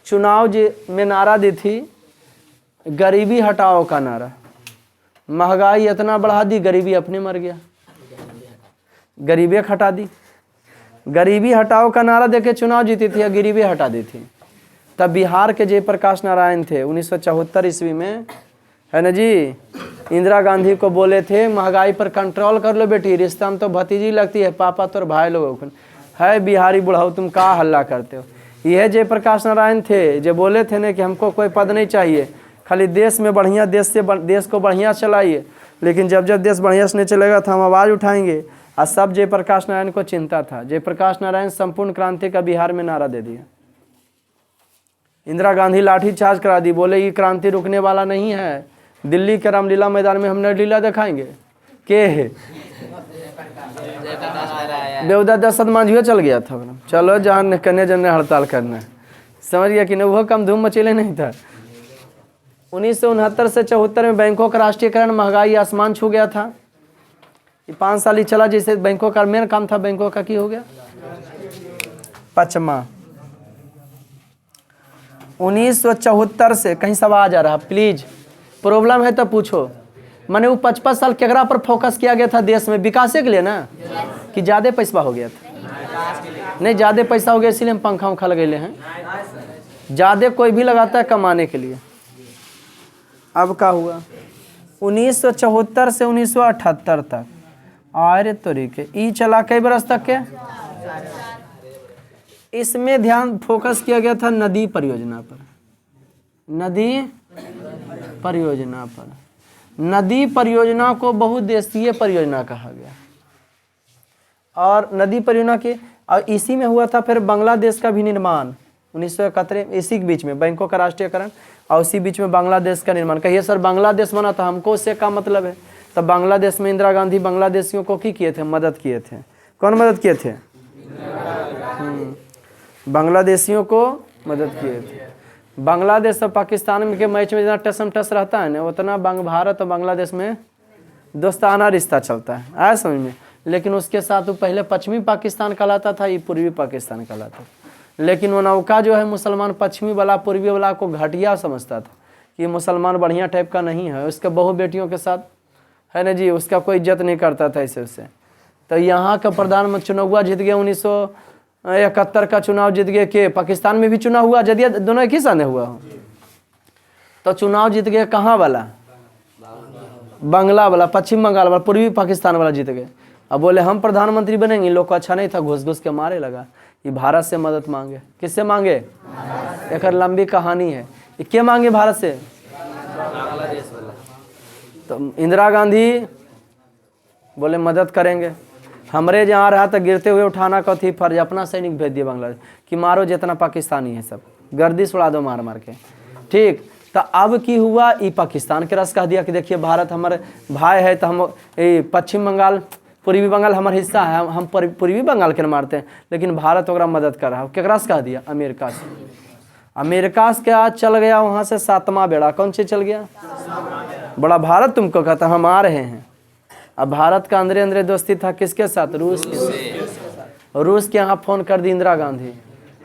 चुनाव में नारा दी थी, गरीबी हटाओ का नारा। महंगाई इतना बढ़ा दी, गरीबी अपने मर गया, गरीबी हटा दी। गरीबी हटाओ का नारा देके चुनाव जीती थी, गरीबी हटा दी थी। तब बिहार के जयप्रकाश नारायण थे 1974 ईस्वी में, है ना जी, इंदिरा गांधी को बोले थे महंगाई पर कंट्रोल कर लो बेटी, रिश्ता में तो भतीजी लगती है, पापा तो भाई लोग है, बिहारी बुढ़ाओ तुम का हल्ला करते हो। यह जयप्रकाश नारायण थे जो बोले थे ना कि हमको कोई पद नहीं चाहिए, खाली देश में बढ़िया, देश को बढ़िया चलाइए। लेकिन जब जब देश बढ़िया से नहीं चलेगा तो हम आवाज़ उठाएंगे। और सब जयप्रकाश नारायण को चिंता था। जयप्रकाश नारायण संपूर्ण क्रांति का बिहार में नारा दे दिया। इंदिरा गांधी लाठी चार्ज करा दी, बोले ये क्रांति रुकने वाला नहीं है, दिल्ली के रामलीला मैदान में हम लीला दिखाएंगे। के देवदा दशरथ मांझी चल गया था, चलो जहाँ कन्या जन ने हड़ताल करना है, समझ गया कि नहीं, वो कम धूम मचेले नहीं था। 1969 से 74 में बैंकों का राष्ट्रीयकरण, महंगाई आसमान छू गया था। ये 5 साल ही चला, जैसे बैंकों का मेन काम था, बैंकों का की हो गया। 5वां 1974 से, कहीं सब आ जा रहा प्लीज, प्रॉब्लम है तो पूछो। मैंने वो 55 साल केकरा पर फोकस किया गया था देश में, विकास के लिए ना, कि ज़्यादा पैसा हो गया था। नहीं ज़्यादा पैसा हो गया इसलिए हम पंखा उंखा लगे हैं, ज़्यादा कोई भी लगाता है कमाने के लिए। अब क्या हुआ 1974 से 1978 तक, अरे तरीके ई चला कई बरस तक के। इसमें ध्यान फोकस किया गया था नदी परियोजना पर, नदी परियोजना पर। नदी परियोजना को बहुउद्देशीय परियोजना कहा गया। और नदी परियोजना के, और इसी में हुआ था फिर बांग्लादेश का भी निर्माण 1971, इसी के बीच में बैंकों का राष्ट्रीयकरण और उसी बीच में बांग्लादेश का निर्माण। कहिए सर बांग्लादेश बना था, हमको उससे क्या मतलब है। तब बांग्लादेश में इंदिरा गांधी बांग्लादेशियों को की किए थे, मदद किए थे। कौन मदद किए थे, बांग्लादेशियों को मदद किए थे। बांग्लादेश और पाकिस्तान के मैच में जितना टसम टस रहता है ना, उतना भारत और बांग्लादेश में दोस्ताना रिश्ता चलता है, आया समझ में। लेकिन उसके साथ वो पहले पश्चिमी पाकिस्तान कहलाता था, ये पूर्वी पाकिस्तान कहलाता था। लेकिन वो नौका जो है मुसलमान पश्चिमी वाला पूर्वी वाला को घटिया समझता था कि मुसलमान बढ़िया टाइप का नहीं है, उसके बहु बेटियों के साथ है ना जी, उसका कोई इज्जत नहीं करता था ऐसे उससे। तो यहाँ का प्रधानमंत्री चुनाव हुआ, जीत गया 1971 का चुनाव जीत गए के, पाकिस्तान में भी चुनाव हुआ, जदिया दोनों एक ही साथ हुआ हो। तो चुनाव जीत गए कहाँ वाला, बांग्ला वाला, पश्चिम बंगाल वाला, पूर्वी पाकिस्तान वाला जीत गए। अब बोले हम प्रधानमंत्री बनेंगे, लोग को अच्छा नहीं था, घुस घुस के मारे लगा। ये भारत से मदद मांगे, किससे मांगे, एक लंबी कहानी है। ये क्या मांगे भारत से, तो इंदिरा गांधी बोले मदद करेंगे। हमरे जहाँ रहा तो गिरते हुए उठाना का थी फर्ज, अपना सैनिक भेज दिया बांग्लादेश कि मारो जितना पाकिस्तानी है सब, गर्दिश उड़ा दो मार मार के, ठीक। तो अब की हुआ, ये पाकिस्तान के रस कह दिया कि देखिए भारत हमारे भाई है, तो हम पश्चिम बंगाल पूर्वी बंगाल हमारा हिस्सा है, हम पूर्वी बंगाल के मारते हैं, लेकिन भारत वगैरह मदद कर रहा है। केकरा से कह दिया, अमेरिका से। अमेरिका से क्या चल गया वहाँ से 7वां बेड़ा, कौन से चल गया, बड़ा भारत तुमको कहता हम आ रहे हैं। अब भारत का अंदर अंदर दोस्ती था किसके साथ, रूस के साथ। रूस के यहाँ फोन कर दी इंदिरा गांधी,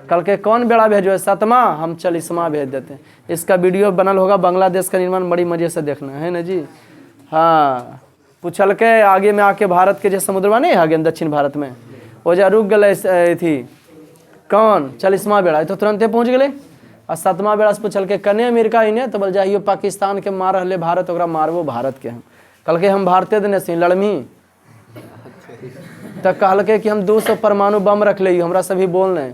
कल के कौन बेड़ा भेजो है, 7वां, हम 40वां भेज देते हैं। इसका वीडियो बनल होगा, बांग्लादेश का निर्माण बड़ी मजे से देखना है ना जी। हाँ, पूछल के आगे में आके भारत के जो समुद्रमा नहीं है आगे दक्षिण भारत में, वो जा रुक गए थी, कौन 40वां बेड़ा, तो तुरंत पहुँच गए। और 7वां बेड़ा से पूछल के कने अमेरिका इन्हें, तो बोल जाइयो पाकिस्तान के मार रहे भारत, ओकरा मारबो भारत के हम। कल के हम भारतीय देने से लड़मी, तो कहल के कि हम 200 परमाणु बम रख ले, हमरा सभी बोल रहे।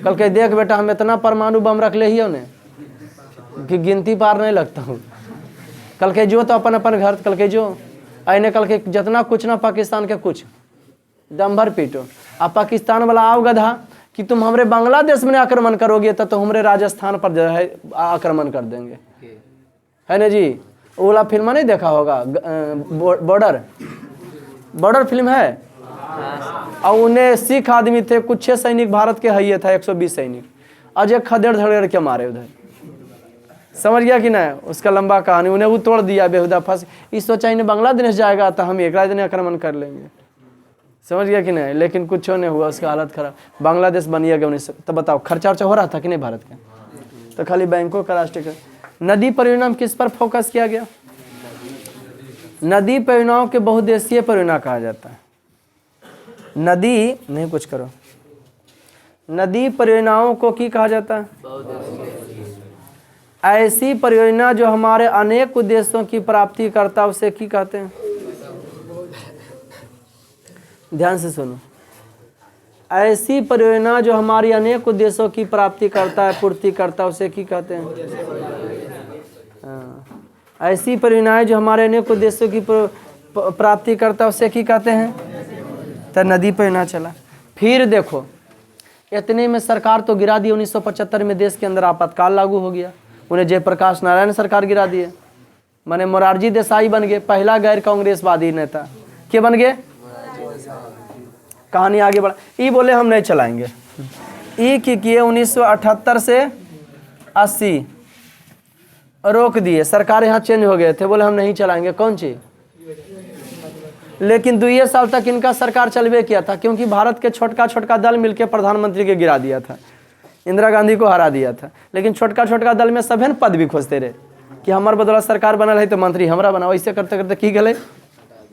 कल के देख बेटा हम इतना परमाणु बम रख ले ही उन्हें कि गिनती पार नहीं लगता हूँ। कल के जो तो अपन अपन घर, कल के जो आईने, कल के जितना कुछ ना पाकिस्तान के कुछ दम भर पीटो। अब पाकिस्तान वाला आओ गधा कि तुम हमरे बांग्लादेश में आक्रमण करोगे तो हमरे राजस्थान पर जो है आक्रमण कर देंगे, है ना जी। ओला फिल्म नहीं देखा होगा, बॉर्डर फिल्म है। और उन्हें सिख आदमी थे, कुछ 6 सैनिक भारत के है था, 120 सैनिक, अजय खदेड़ धड़ेड़ के मारे उधर, समझ गया कि नहीं। उसका लंबा कहानी, उन्हें वो तोड़ दिया बेहुदा फंस। इस सोचा इन्हें बांग्लादेश जाएगा तो हम एक दिन आक्रमण कर लेंगे, समझ गया कि नहीं। लेकिन कुछ नहीं हुआ, उसका हालत खराब, बांग्लादेश बनिया गया 1900। तो बताओ खर्चा वर्चा हो रहा था कि नहीं भारत का, तो खाली बैंकों का राष्ट्रीय। नदी परियोजना किस पर फोकस किया गया, नदी परियोजनाओं के बहुउद्देशीय परियोजना कहा जाता है। नदी नहीं कुछ करो, नदी परियोजनाओं को की कहा जाता है, ऐसी परियोजना जो हमारे अनेक उद्देश्यों की प्राप्ति करता उसे की कहते हैं। ध्यान से सुनो, ऐसी परियोजना जो हमारी अनेक उद्देश्यों की प्राप्ति करता है, पूर्ति करता उसे की कहते हैं। ऐसी परियोजनाएं जो हमारे अनेक उद्देश्यों की प्राप्ति करता उसे की कहते हैं। तो नदी परियोजना चला। फिर देखो इतने में सरकार तो गिरा दी, 1975 में देश के अंदर आपातकाल लागू हो गया, उन्हें जयप्रकाश नारायण सरकार गिरा दिए, माने मोरारजी देसाई बन गए पहला गैर कांग्रेसवादी नेता। क्या बन गए, कहानी आगे बढ़ा। ये बोले हम नहीं चलाएंगे, ये की किए 1978 से 80 रोक दिए, सरकार यहाँ चेंज हो गए थे, बोले हम नहीं चलाएंगे कौन चीज। लेकिन 2 साल तक इनका सरकार चलवे किया था, क्योंकि भारत के छोटका छोटका दल मिलकर प्रधानमंत्री के गिरा दिया था, इंदिरा गांधी को हरा दिया था। लेकिन छोटका छोटका दल में सभी पद भी खोजते रहे कि हमारे बदौलत सरकार बनल है तो मंत्री हमरा बनाओ, ऐसे करते करते की गले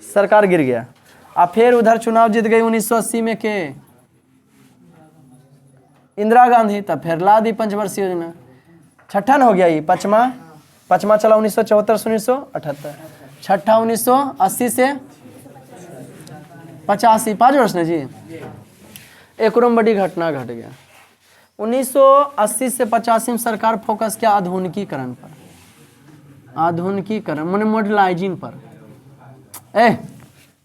सरकार गिर गया। अब फिर उधर चुनाव जीत गई 1980 में के इंदिरा गांधी, तब फिर ला दी पंचवर्षीय योजना, छठा हो गया। ये पचमा चला 1974 से 1978, छठा 1980 से 85, 5 वर्ष ने जी। एक और बड़ी घटना घट गया 1980 से 85 में सरकार फोकस किया आधुनिकीकरण पर, आधुनिकीकरण माने मॉडर्नाइजिंग पर।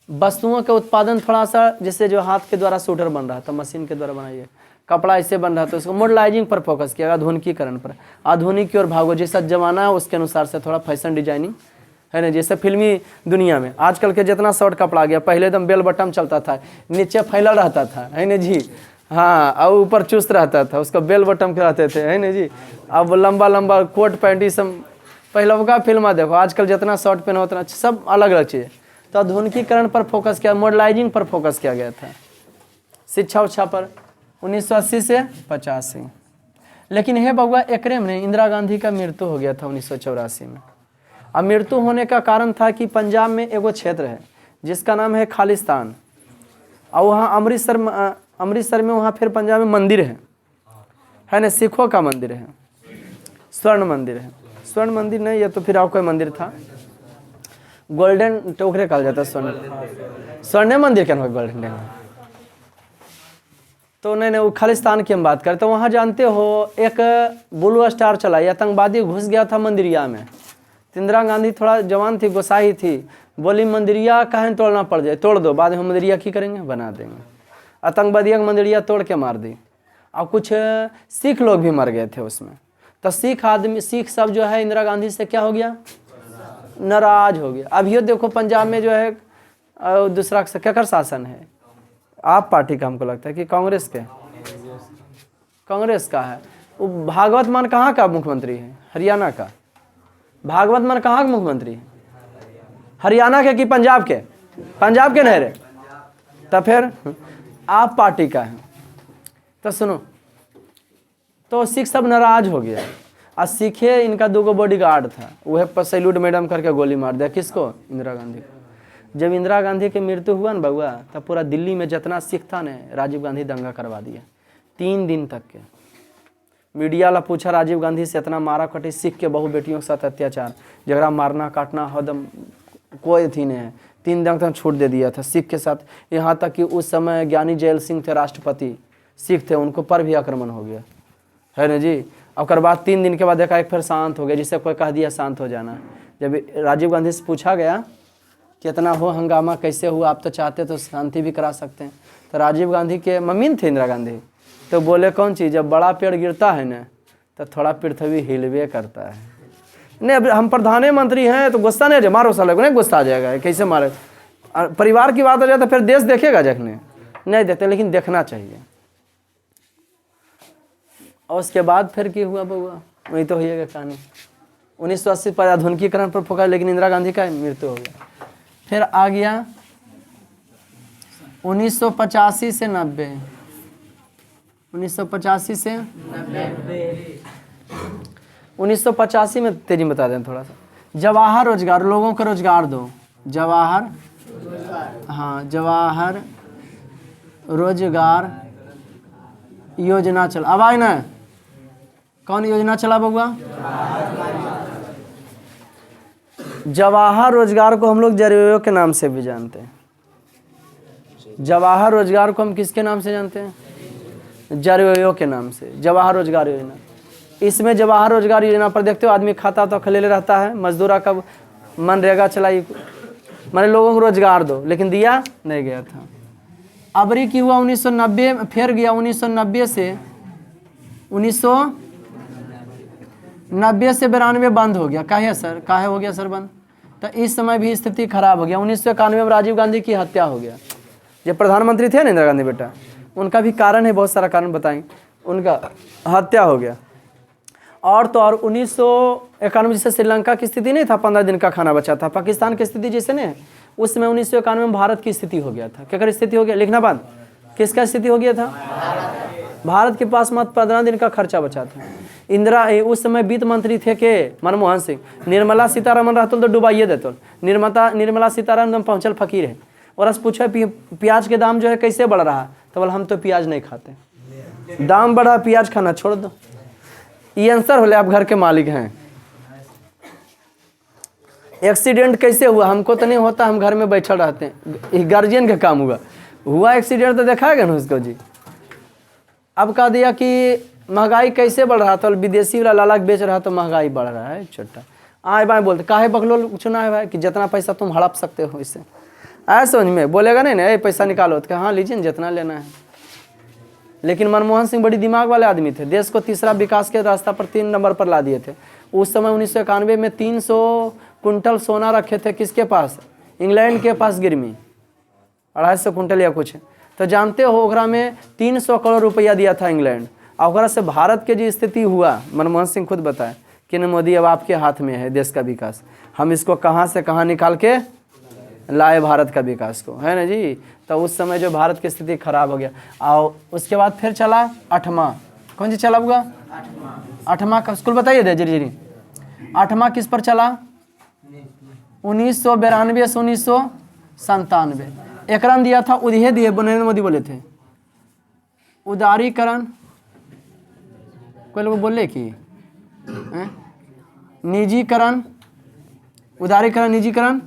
वस्तुओं के उत्पादन थोड़ा सा, जैसे जो हाथ के द्वारा स्वेटर बन रहा था मशीन के द्वारा बनाइए, कपड़ा ऐसे बन रहा था, उसको मॉडर्नाइजिंग पर फोकस किया, आधुनिकीकरण पर। आधुनिक की ओर भागो, जैसा जमाना है उसके अनुसार से थोड़ा फैशन डिजाइनिंग है ना। जैसे फिल्मी दुनिया में आजकल के जितना शॉर्ट कपड़ा आ गया, पहले एकदम बेल बटन चलता था, नीचे फैला रहता था है ना जी, हाँ, और ऊपर चुस्त रहता था, उसको बेल बटन कहते थे है ना जी। अब लंबा लंबा कोट पैंट ये सब पहले का फिल्म देखो, आजकल जितना शॉर्ट पहना उतना सब अलग अलग चीज़। तो आधुनिकीकरण पर फोकस किया, मॉडर्नाइजिंग पर फोकस किया गया था। शिक्षा उच्छा पर 1980 से 85। लेकिन हे बउआ एकरे में इंदिरा गांधी का मृत्यु हो गया था 1984 में। अब मृत्यु होने का कारण था कि पंजाब में एगो क्षेत्र है जिसका नाम है खालिस्तान, और वहाँ अमृतसर में वहाँ फिर पंजाब में मंदिर है ना, सिखों का मंदिर है, स्वर्ण मंदिर है। स्वर्ण मंदिर नहीं, ये तो फिर और कोई मंदिर था, गोल्डन टोकरे कहा जाता है स्वर्ण मंदिर क्या ना गोल्डन। तो नहीं वो खालिस्तान की हम बात करते हैं। तो वहाँ जानते हो एक ब्लू स्टार चला, ये आतंकवादी घुस गया था मंदिरिया में। इंदिरा गांधी थोड़ा जवान थी, गोसाई थी, बोली मंदिरिया काहे तोड़ना पड़ जाए, तोड़ दो, बाद में हम मंदिरिया की करेंगे, बना देंगे। आतंकवादियों का मंदिरिया तोड़ के मार दी, और कुछ सिख लोग भी मर गए थे उसमें। तो सिख सब जो है इंदिरा गांधी से क्या हो गया, नाराज हो गया। अब ये देखो पंजाब में जो है दूसरा क्या शासन है, आप पार्टी का हमको लगता है कि कांग्रेस के, कांग्रेस का है। वो भागवत मान कहाँ का मुख्यमंत्री है, हरियाणा का। भागवत मान कहाँ का मुख्यमंत्री है, हरियाणा के कि पंजाब के, पंजाब के नहीं रहे, तो फिर आप पार्टी का है। तो सुनो, तो सिख सब नाराज हो गया, और सिखे इनका 2 बॉडीगार्ड था, वह पर सैल्यूट मैडम करके गोली मार दिया। किसको, इंदिरा गांधी को। जब इंदिरा गांधी की मृत्यु हुआ ना बउआ, तब पूरा दिल्ली में जितना सिख था ने राजीव गांधी दंगा करवा दिया 3 दिन तक के। मीडिया ला पूछा राजीव गांधी से, इतना मारा कटी सिख के बहु बेटियों के साथ अत्याचार, झगड़ा मारना काटना हदम कोई थी नहीं है। 3 दिन तक छूट दे दिया था सिख के साथ। यहाँ तक कि उस समय ज्ञानी जैल सिंह थे राष्ट्रपति, सिख थे, उनको पर भी आक्रमण हो गया है ना जी। और बाद 3 दिन के बाद एक फिर शांत हो गया, जिससे कोई कह दिया शांत हो जाना। जब राजीव गांधी से पूछा गया कितना हो हंगामा, कैसे हुआ, आप तो चाहते तो शांति भी करा सकते हैं। तो राजीव गांधी के मम्मी थे इंदिरा गांधी, तो बोले कौन चीज़, जब बड़ा पेड़ गिरता है ना तो थोड़ा पृथ्वी हिलवे करता है। नहीं अब हम प्रधानमंत्री हैं तो गुस्सा नहीं, मारो साले को, नहीं गुस्सा आ जाएगा, कैसे मारे। परिवार की बात हो जाए तो फिर देश देखेगा, जखने नहीं देखते, लेकिन देखना चाहिए। और उसके बाद फिर क्या हुआ बउआ, वही तो होइएगा कहानी। 1980 पर आधुनिकीकरण पर फोकस, लेकिन इंदिरा गांधी का मृत्यु हो गया। फिर आ गया 1985 से 90, 1985 से 1985 में तेजी बता दें थोड़ा सा। जवाहर रोजगार, लोगों को रोजगार दो, जवाहर, हाँ जवाहर रोजगार योजना चला। अब आए ना, कौन योजना चला बउआ, जवाहर रोजगार को हम लोग जरवेयो के नाम से भी जानते हैं। जवाहर रोजगार को हम किसके नाम से जानते हैं, जरवेयो के नाम से, जवाहर रोजगार योजना। इसमें जवाहर रोजगार योजना पर देखते हो आदमी खाता तो खलेले रहता है, मजदूरा का मनरेगा चलाई, मैंने लोगों को रोजगार दो, लेकिन दिया नहीं गया था। अबरी की हुआ 1990, फिर गया 1990 से 1990 से 92 बंद हो गया। काहे सर, काहे हो गया सर बंद, तो इस समय भी स्थिति खराब हो गया। 1991 में राजीव गांधी की हत्या हो गया। जब प्रधानमंत्री थे ना इंदिरा गांधी बेटा, उनका भी कारण है, बहुत सारा कारण बताएंगे, उनका हत्या हो गया। और तो और 1991 जैसे श्रीलंका की स्थिति नहीं था, 15 दिन का खाना बचा था, पाकिस्तान की स्थिति जैसे नहीं, उसमें 1991 में भारत की स्थिति हो गया था। क्या स्थिति हो गया, लिखना बाद, किसका स्थिति हो गया था, भारत के पास मात्र 15 दिन का खर्चा बचा था। इंदिरा उस समय वित्त मंत्री थे के मनमोहन सिंह, निर्मला सीतारमन रहते तो डुबाइए देते। निर्मला सीतारमन पहुँचल फकीर है, और आज पूछे प्याज के दाम जो है कैसे बढ़ रहा, तो बोले हम तो प्याज नहीं खाते, दाम बढ़ा प्याज खाना छोड़ दो। ये आंसर होले, आप घर के मालिक हैं। एक्सीडेंट कैसे हुआ, हमको तो नहीं होता, हम घर में बैठे रहते हैं, गार्जियन का काम हुआ एक्सीडेंट तो दिखाएगा ना उसको जी। अब कह दिया कि महंगाई कैसे बढ़ रहा था, विदेशी वाला लाला बेच रहा तो महंगाई बढ़ रहा है। छोटा आए बाएँ बोलते काहे बकलो चुना है भाई, कि जितना पैसा तुम हड़प सकते हो इससे, आए समझ में, बोलेगा नहीं ना पैसा निकालो, तो हाँ लीजिए जितना लेना है। लेकिन मनमोहन सिंह बड़ी दिमाग वाले आदमी थे, देश को तीसरा विकास के रास्ता पर 3 नंबर पर ला दिए थे। उस समय 1991 में 300 कुंटल सोना रखे थे, किसके पास, इंग्लैंड के पास गिरमी, 250 कुंटल या कुछ। तो जानते हो ओकरा में 300 करोड़ रुपया दिया था इंग्लैंड। और ओकरा से भारत के जो स्थिति हुआ, मनमोहन सिंह खुद बताए कि न मोदी अब आपके हाथ में है देश का विकास, हम इसको कहाँ से कहाँ निकाल के लाए भारत का विकास को, है ना जी। तो उस समय जो भारत की स्थिति खराब हो गया। और उसके बाद फिर चला 8वां, कौन सी चला हुआ 8वां का स्कूल बताइए दे जी। 8वां किस पर चला 1992 से 1997। एक रन दिया था, उन्हें दिए नरेंद्र मोदी बोले थे उदारीकरण, कोई लोग बोले कि निजीकरण, उदारीकरण, निजीकरण,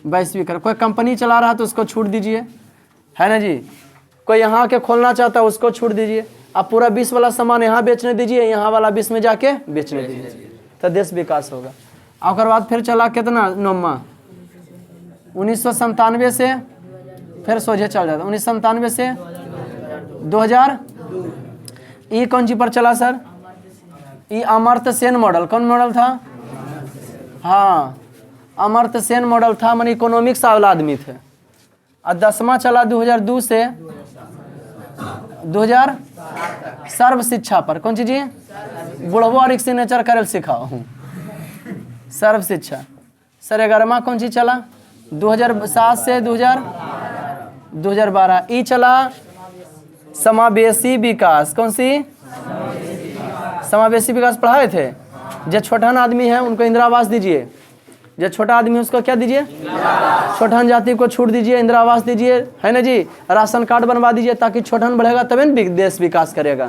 वैश्वीकरण। कोई कंपनी चला रहा तो उसको छूट दीजिए, है ना जी। कोई यहाँ के खोलना चाहता है उसको छूट दीजिए। आप पूरा विश्व वाला सामान यहाँ बेचने दीजिए, यहाँ वाला विश्व में जाके बेचने दीजिए, तो देश विकास होगा। और बाद फिर चला कितना 9वां 1997 से फिर सोझे चल जाता 1997 से 2000। ये कौन सी पर चला सर, ये अमर्त्य सेन मॉडल। कौन मॉडल था, हाँ अमर्त्य सेन मॉडल था, माने इकोनॉमिक्स वाला आदमी थे। और 10वां चला 2002 से 2000 सर्व शिक्षा पर। कौन सी जी, बुढ़वा और सिग्नेचर करल सिखाओ सर्व शिक्षा। सर 11वां कौन सी चला 2007 से 2012। ई चला समावेशी विकास। कौन सी, समावेशी विकास पढ़ाए थे। जो छोटान आदमी है उनको इंदिरा आवास दीजिए, जो छोटा आदमी है उसको क्या दीजिए, छोटान जाति को छूट दीजिए, इंदिरा आवास दीजिए, है ना जी। राशन कार्ड बनवा दीजिए ताकि छोटान बढ़ेगा तभी न देश विकास करेगा।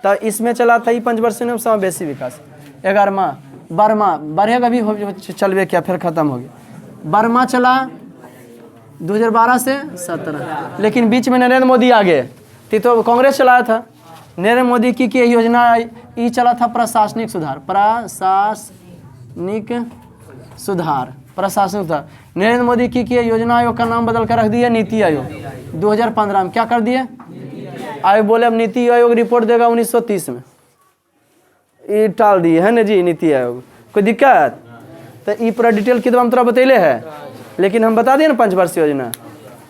तो इसमें चला था 5 वर्ष में समावेशी विकास। 11वां 12वां बढ़ेगा भी चलवे क्या, फिर खत्म हो गया। 12वां चला 2012 से 17, लेकिन बीच में नरेंद्र मोदी आ गए तो कांग्रेस चलाया था। नरेंद्र मोदी की योजना ये चला था प्रशासनिक सुधार, प्रशासनिक सुधार। नरेंद्र मोदी की योजना आयोग का नाम बदल कर रख दिया नीति आयोग। 2015 में क्या कर दिए, आयोग बोले अब नीति आयोग रिपोर्ट देगा 1930 में, ये टाल दिए, है ना जी नीति आयोग। कोई दिक्कत, तो ये पूरा डिटेल की हम तोरा बतैले है, लेकिन हम बता दिए ना 5 वर्षीय योजना।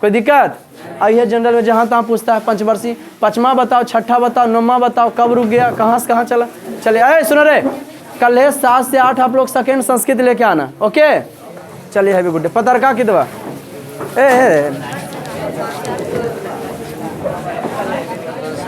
कोई दिक्कत, आइए जनरल में जहाँ तहाँ पूछता है 5 वर्षीय, 5वां बताओ, 6ठा बताओ, 9वां बताओ, कब रुक गया, कहाँ से कहाँ चला। चले आए सुनो रे, कल है 7 से 8 आप लोग सेकेंड संस्कृत लेके आना, ओके। चलिए हैवी गुड डे। पत्रकार की दवा